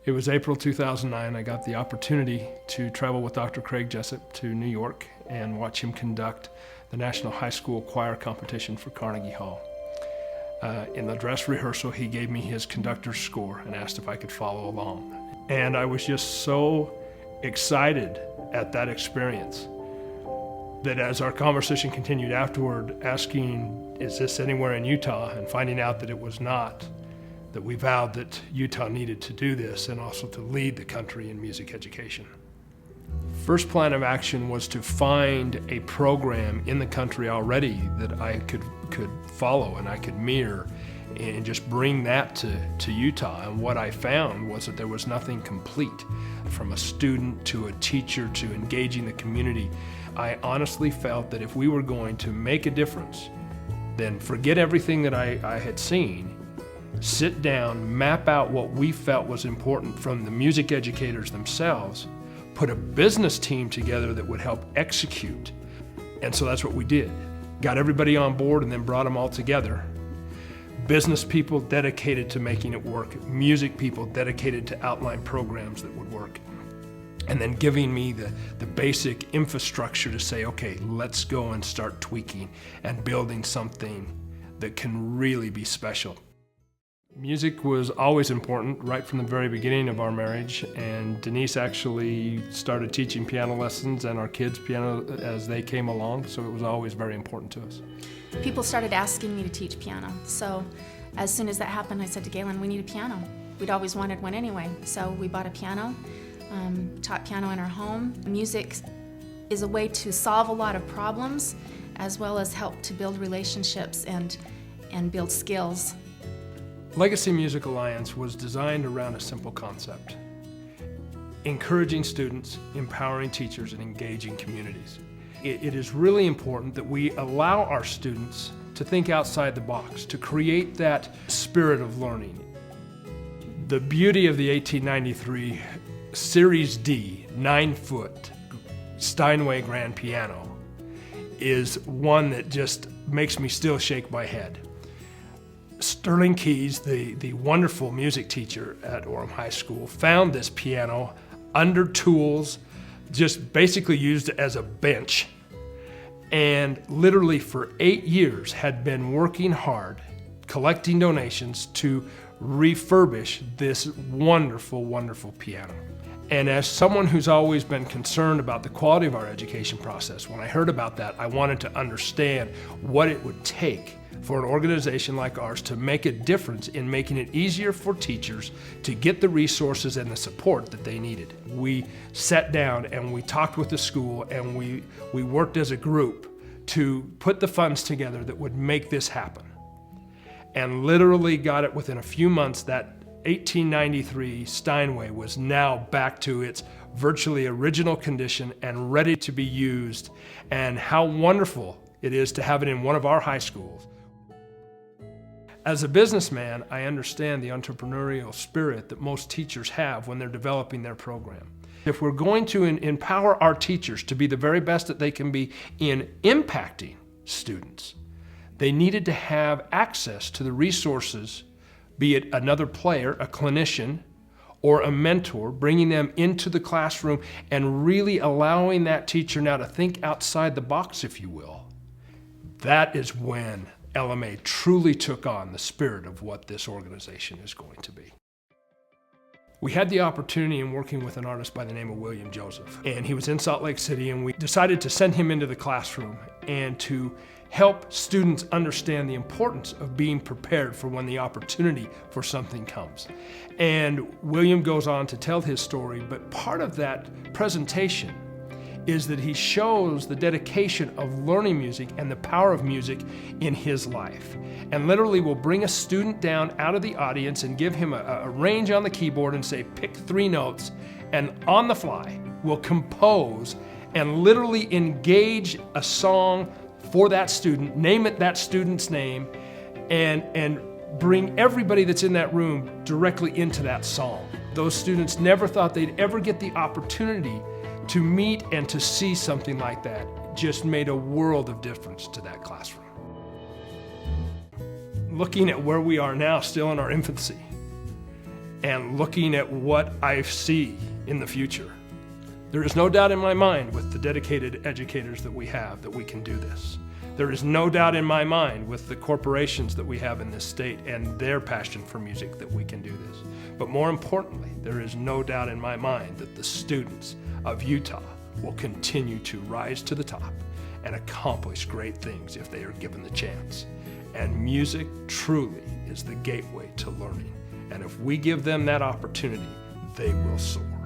It was April 2009. I got the opportunity to travel with Dr. Craig Jessup to New York and watch him conduct the National High School Choir Competition for Carnegie Hall. In the dress rehearsal, he gave me his conductor's score and asked if I could follow along. And I was just so excited at that experience that as our conversation continued afterward, asking, is this anywhere in Utah? And finding out that it was not, that we vowed that Utah needed to do this and also to lead the country in music education. First plan of action was to find a program in the country already that I could follow and I could mirror and just bring that to Utah. And what I found was that there was nothing complete, from a student to a teacher to engaging the community. I honestly felt that if we were going to make a difference, then forget everything that I had seen, sit down, map out what we felt was important from the music educators themselves, put a business team together that would help execute. And so that's what we did. Got everybody on board and then brought them all together. Business people dedicated to making it work, music people dedicated to outline programs that would work, and then giving me the basic infrastructure to say, okay, let's go and start tweaking and building something that can really be special. Music was always important right from the very beginning of our marriage, and Denise actually started teaching piano lessons and our kids piano as they came along, so it was always very important to us. People started asking me to teach piano, so as soon as that happened, I said to Gaylen, we need a piano. We'd always wanted one anyway, so we bought a piano, taught piano in our home. Music is a way to solve a lot of problems as well as help to build relationships and build skills. Legacy Music Alliance was designed around a simple concept: encouraging students, empowering teachers, and engaging communities. It is really important that we allow our students to think outside the box, to create that spirit of learning. The beauty of the 1893 Series D 9-foot Steinway grand piano is one that just makes me still shake my head. Sterling Keys, the wonderful music teacher at Orem High School, found this piano under tools, just basically used as a bench, and literally for 8 years had been working hard, collecting donations to refurbish this wonderful, wonderful piano. And as someone who's always been concerned about the quality of our education process, when I heard about that, I wanted to understand what it would take for an organization like ours to make a difference in making it easier for teachers to get the resources and the support that they needed. We sat down and we talked with the school, and we worked as a group to put the funds together that would make this happen. And literally got it within a few months. That 1893 Steinway was now back to its virtually original condition and ready to be used. And how wonderful it is to have it in one of our high schools. As a businessman, I understand the entrepreneurial spirit that most teachers have when they're developing their program. If we're going to empower our teachers to be the very best that they can be in impacting students, they needed to have access to the resources, be it another player, a clinician, or a mentor, bringing them into the classroom and really allowing that teacher now to think outside the box, if you will. That is when LMA truly took on the spirit of what this organization is going to be. We had the opportunity in working with an artist by the name of William Joseph, and he was in Salt Lake City, and we decided to send him into the classroom and to help students understand the importance of being prepared for when the opportunity for something comes. And William goes on to tell his story, but part of that presentation is that he shows the dedication of learning music and the power of music in his life. And literally will bring a student down out of the audience and give him a range on the keyboard and say, pick 3 notes, and on the fly will compose and literally engage a song for that student, name it that student's name, and bring everybody that's in that room directly into that song. Those students never thought they'd ever get the opportunity to meet and to see something like that. Just made a world of difference to that classroom. Looking at where we are now, still in our infancy, and looking at what I see in the future, there is no doubt in my mind with the dedicated educators that we have that we can do this. There is no doubt in my mind with the corporations that we have in this state and their passion for music that we can do this. But more importantly, there is no doubt in my mind that the students of Utah will continue to rise to the top and accomplish great things if they are given the chance. And music truly is the gateway to learning. And if we give them that opportunity, they will soar.